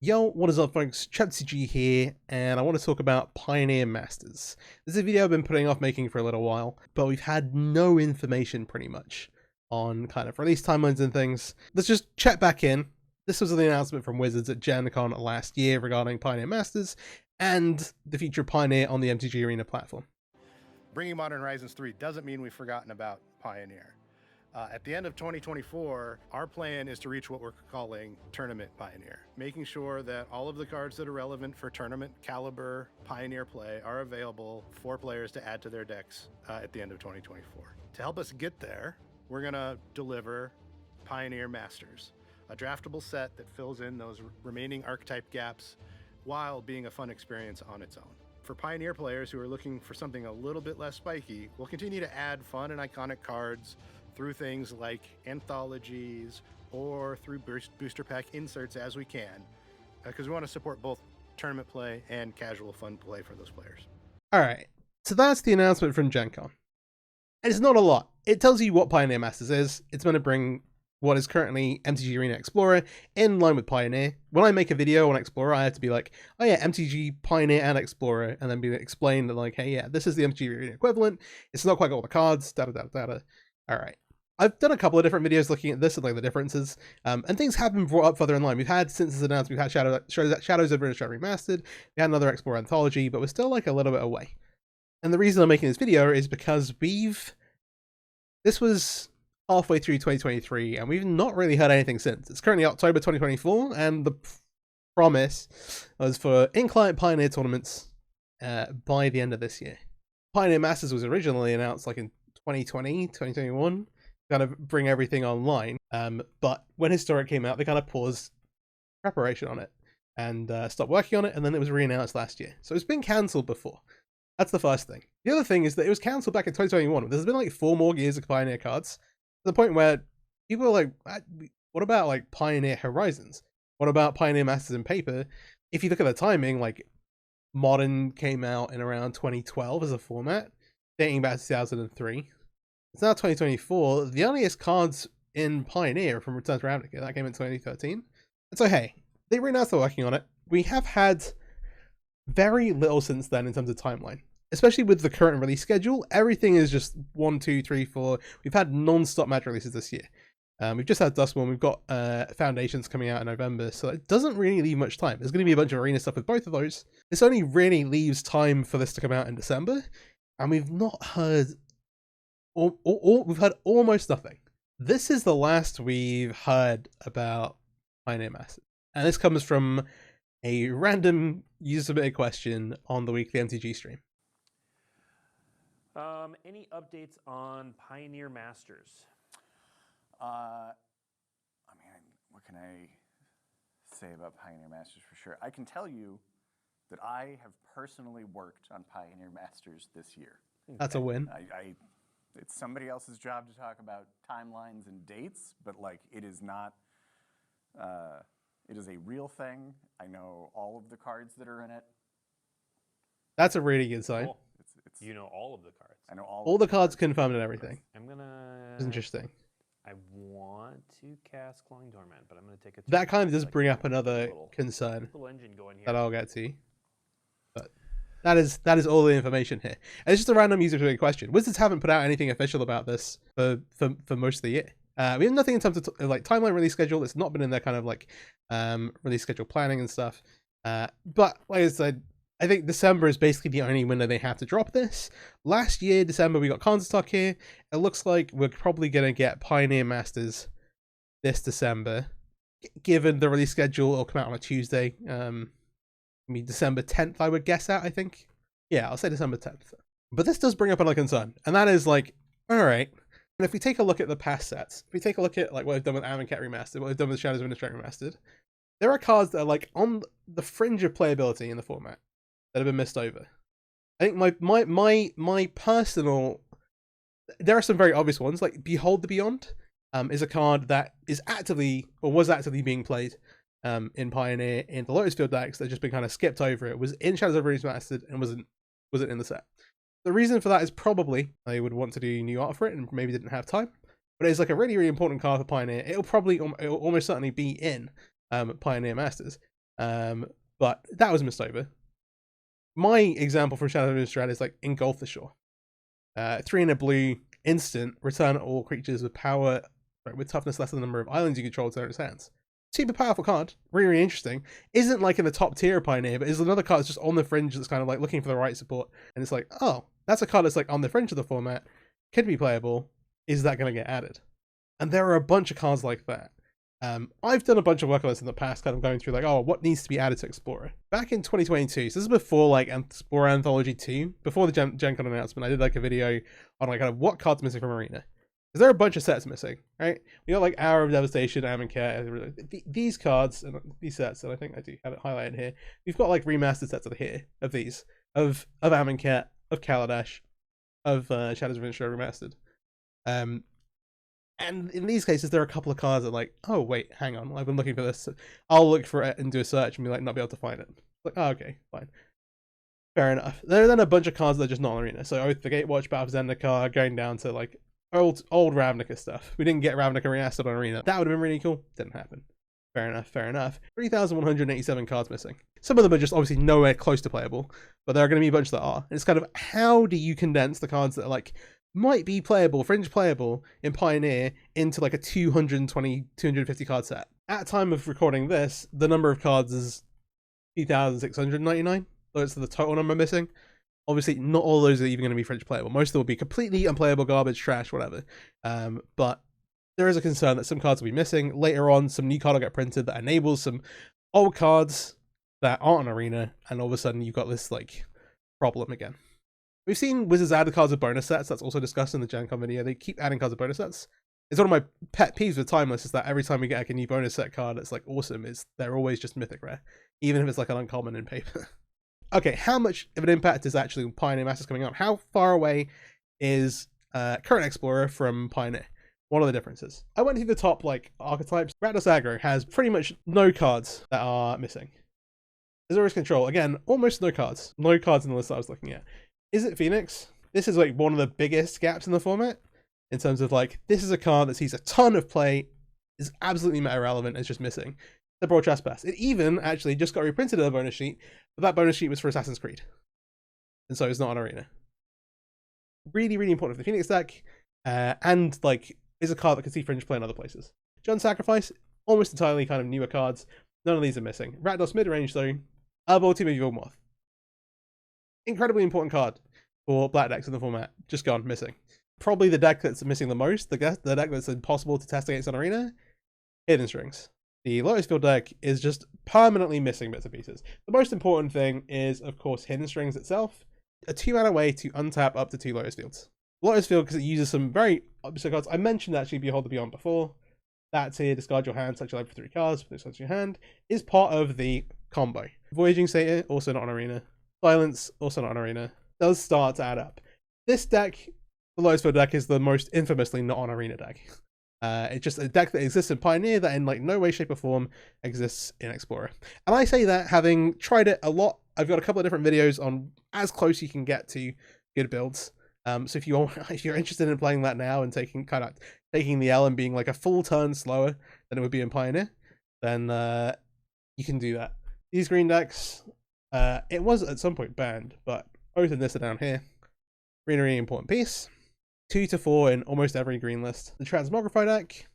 Yo, what is up folks, ChatCG here, and I want to talk about Pioneer Masters. This is a video I've been putting off making for a little while, but we've had no information pretty much on kind of release timelines and things. Let's just check back in. This was the announcement from Wizards at GenCon last year regarding Pioneer Masters and the future of Pioneer on the MTG Arena platform. Bringing Modern Horizons 3 doesn't mean we've forgotten about Pioneer. At the end of 2024, our plan is to reach what we're calling Tournament Pioneer, making sure that all of the cards that are relevant for tournament caliber Pioneer play are available for players to add to their decks at the end of 2024. To help us get there, we're going to deliver Pioneer Masters, a draftable set that fills in those remaining archetype gaps while being a fun experience on its own. For Pioneer players who are looking for something a little bit less spiky, we'll continue to add fun and iconic cards through things like anthologies or through booster pack inserts as we can, because we want to support both tournament play and casual fun play for those players. Alright, so that's the announcement from GenCon. And it's not a lot. It tells you what Pioneer Masters is. It's going to bring what is currently MTG Arena Explorer in line with Pioneer. When I make a video on Explorer, I have to be like, oh yeah, MTG, Pioneer, and Explorer, and then be explained like, hey yeah, this is the MTG Arena equivalent. It's not quite got all the cards, Alright. I've done a couple of different videos looking at this and like the differences, and things have been brought up further in line. We've had, since this announced, we've had Shadows of Innistrad Remastered, we had another Explorer Anthology, but we're still like a little bit away. And the reason I'm making this video is because this was halfway through 2023, and we've not really heard anything since. It's currently October 2024, and the promise was for in-client Pioneer tournaments by the end of this year. Pioneer Masters was originally announced like in 2020, 2021, kind of bring everything online. But when Historic came out, they kind of paused preparation on it and stopped working on it, and then it was re-announced last year. So it's been cancelled before. That's the first thing. The other thing is that it was cancelled back in 2021. There's been like 4 more years of Pioneer cards, to the point where people are like, what about like Pioneer Horizons? What about Pioneer Masters in paper? If you look at the timing, like Modern came out in around 2012 as a format, dating back to 2003. It's now 2024. The earliest cards in Pioneer from Return to Ravnica, that came in 2013. And so hey, they announced they're working on it. We have had very little since then in terms of timeline. Especially with the current release schedule, everything is just 1, 2, 3, 4. We've had non-stop match releases this year. We've just had Dustborn, we've got Foundations coming out in November, so it doesn't really leave much time. There's going to be a bunch of arena stuff with both of those. This only really leaves time for this to come out in December, and we've not heard... we've heard almost nothing. This is the last we've heard about Pioneer Masters. And this comes from a random user-submitted question on the weekly MTG stream. Any updates on Pioneer Masters? I mean, what can I say about Pioneer Masters for sure? I can tell you that I have personally worked on Pioneer Masters this year. That's a win. It's somebody else's job to talk about timelines and dates, but like it is not, it is a real thing. I know all of the cards that are in it. That's a really good sign. Cool. You know all of the cards. I know all the cards confirmed and everything. I'm gonna... It's interesting. I want to cast Clawing Dormant, but I'm gonna take a... That kind of does bring up another concern engine going here. that I'll get to. But that is all the information here. And it's just a random user question. Wizards haven't put out anything official about this for most of the year. We have nothing in terms of like timeline release schedule. It's not been in their kind of like release schedule planning and stuff. But like I said, I think December is basically the only window they have to drop this. Last year, December, we got Counterstock here. It looks like we're probably going to get Pioneer Masters this December. Given the release schedule, it'll come out on a Tuesday. I mean, December 10th, I would guess at, I think. Yeah, I'll say December 10th. But this does bring up another concern. And that is like, all right. And if we take a look at the past sets, if we take a look at like what we've done with Amonkhet Remastered, what we've done with Shadows of Innistrad Remastered, there are cards that are like on the fringe of playability in the format that have been missed over. I think my personal... There are some very obvious ones, like Behold the Beyond is a card that is actively, or was actively being played in Pioneer in the Lotus Field decks that just been kind of skipped over. It was in Shadows of Remastered and wasn't in the set. The reason for that is probably they would want to do new art for it and maybe didn't have time. But it's like a really, really important card for Pioneer. It'll almost certainly be in Pioneer Masters. But that was missed over. My example from Shadow of Innistrad is like Engulf the Shore. 3 in a blue, instant, return all creatures with power, with toughness less than the number of islands you control to its hands. Super powerful card, really, really interesting. Isn't like in the top tier of Pioneer, but is another card that's just on the fringe that's kind of like looking for the right support. And it's like, oh, that's a card that's like on the fringe of the format, could be playable. Is that going to get added? And there are a bunch of cards like that. I've done a bunch of work on this in the past, kind of going through like, oh, what needs to be added to Explorer? Back in 2022, so this is before like Explorer Anthology 2, before the GenCon announcement, I did like a video on like kind of what cards missing from Arena. Because there are a bunch of sets missing, right? We got like Hour of Devastation, Amonkhet, these cards, and these sets, and I think I do have it highlighted here. We've got like remastered sets of here, of these, of Amonkhet, of Kaladesh, of Shadows of Innistrad Remastered. And in these cases, there are a couple of cards that are like, oh, wait, hang on, I've been looking for this. I'll look for it and do a search and be like, not be able to find it. Like, oh, okay, fine. Fair enough. There are then a bunch of cards that are just not on Arena. So Oath the Gatewatch, Battle of Zendikar, going down to like old Ravnica stuff. We didn't get Ravnica remastered on Arena. That would have been really cool. Didn't happen. Fair enough, fair enough. 3,187 cards missing. Some of them are just obviously nowhere close to playable, but there are going to be a bunch that are. And it's kind of, how do you condense the cards that are like, might be playable, fringe playable in Pioneer into like a 220, 250 card set? At time of recording this, the number of cards is 2,699. So it's the total number missing. Obviously, not all those are even going to be fringe playable. Most of them will be completely unplayable, garbage, trash, whatever. But there is a concern that some cards will be missing. Later on, some new card will get printed that enables some old cards that aren't on Arena, and all of a sudden you've got this like problem again. We've seen Wizards add cards with bonus sets. That's also discussed in the GenCon video. They keep adding cards with bonus sets. It's one of my pet peeves with Timeless is that every time we get like a new bonus set card that's like awesome, they're always just mythic rare, even if it's like an uncommon in paper. Okay, how much of an impact is actually Pioneer Masters coming up? How far away is current Explorer from Pioneer? What are the differences? I went through the top like archetypes. Rakdos Aggro has pretty much no cards that are missing. Azorius Control, again, almost no cards. No cards in the list that I was looking at. Is it Phoenix? This is like one of the biggest gaps in the format in terms of like, this is a card that sees a ton of play, is absolutely meta relevant, it's just missing. The Broad Trespass. It even actually just got reprinted in a bonus sheet, but that bonus sheet was for Assassin's Creed. And so it's not on Arena. Really, really important for the Phoenix deck, and like, is a card that can see fringe play in other places. John Sacrifice, almost entirely kind of newer cards. None of these are missing. Rakdos mid-range though, Herbal Team of Yulmoth. Incredibly important card for black decks in the format. Just gone, missing. Probably the deck that's missing the most, the deck that's impossible to test against on Arena, Hidden Strings. The Lotus Field deck is just permanently missing bits and pieces. The most important thing is, of course, Hidden Strings itself. A 2-mana way to untap up to 2 Lotus Fields. Lotus Field, because it uses some very obscure cards. I mentioned actually Behold the Beyond before. That's here, discard your hand, touch your life for 3 cards, put this onto your hand, is part of the combo. Voyaging Satyr, also not on Arena. Silence, also not on Arena. Does start to add up. This deck, the Lotus Field deck, is the most infamously not on Arena deck. It's just a deck that exists in Pioneer that in like no way, shape or form exists in Explorer. And I say that having tried it a lot. I've got a couple of different videos on as close you can get to good builds. So if you're interested in playing that now and taking the L and being like a full turn slower than it would be in Pioneer, then you can do that. These green decks, it was at some point banned, but both in this are down here. Green, really important piece. 2 to 4 in almost every green list. The Transmogrify deck,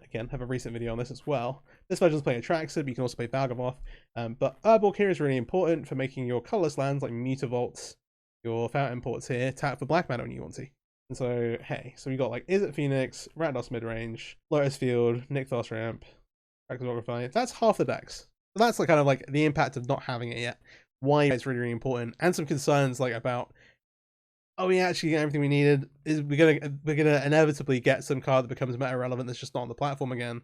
again, have a recent video on this as well. This version's playing Atraxa, but you can also play Valgamoth. But Urborg here is really important for making your colorless lands like Mutavaults, your Fountain Imports here, tap for black mana when you want to. And so, hey, so we got like Is It Phoenix, Rakdos midrange, Lotus Field, Nykthos Ramp, Transmogrify. That's half the decks. So that's like kind of like the impact of not having it yet. Why it's really, really important, and some concerns like about, oh, we actually get everything we needed. Is we're gonna inevitably get some card that becomes meta relevant that's just not on the platform again.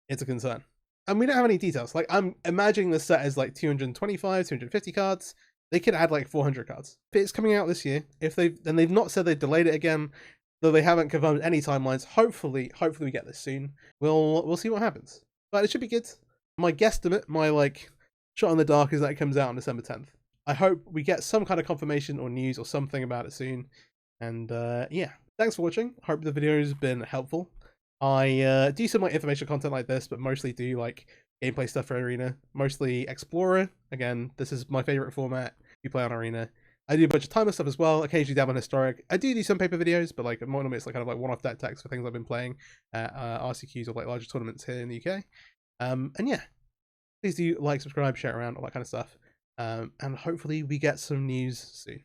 It's a concern, and we don't have any details. Like, I'm imagining this set is like 225, 250 cards. They could add like 400 cards. If it's coming out this year, they've not said they've delayed it again, though they haven't confirmed any timelines. Hopefully we get this soon. We'll see what happens, but it should be good. My guesstimate, my like shot in the dark, is that it comes out on December 10th. I hope we get some kind of confirmation or news or something about it soon. And yeah, thanks for watching. Hope the video has been helpful. I do some like informational content like this, but mostly do like gameplay stuff for Arena, mostly Explorer. Again, this is my favorite format you play on Arena. I do a bunch of timeless stuff as well, occasionally dabble in historic. I do some paper videos, but like more normally it's like kind of like one-off deck decks for things I've been playing at RCQs or like larger tournaments here in the UK. And yeah, please do like, subscribe, share around, all that kind of stuff. And hopefully we get some news soon.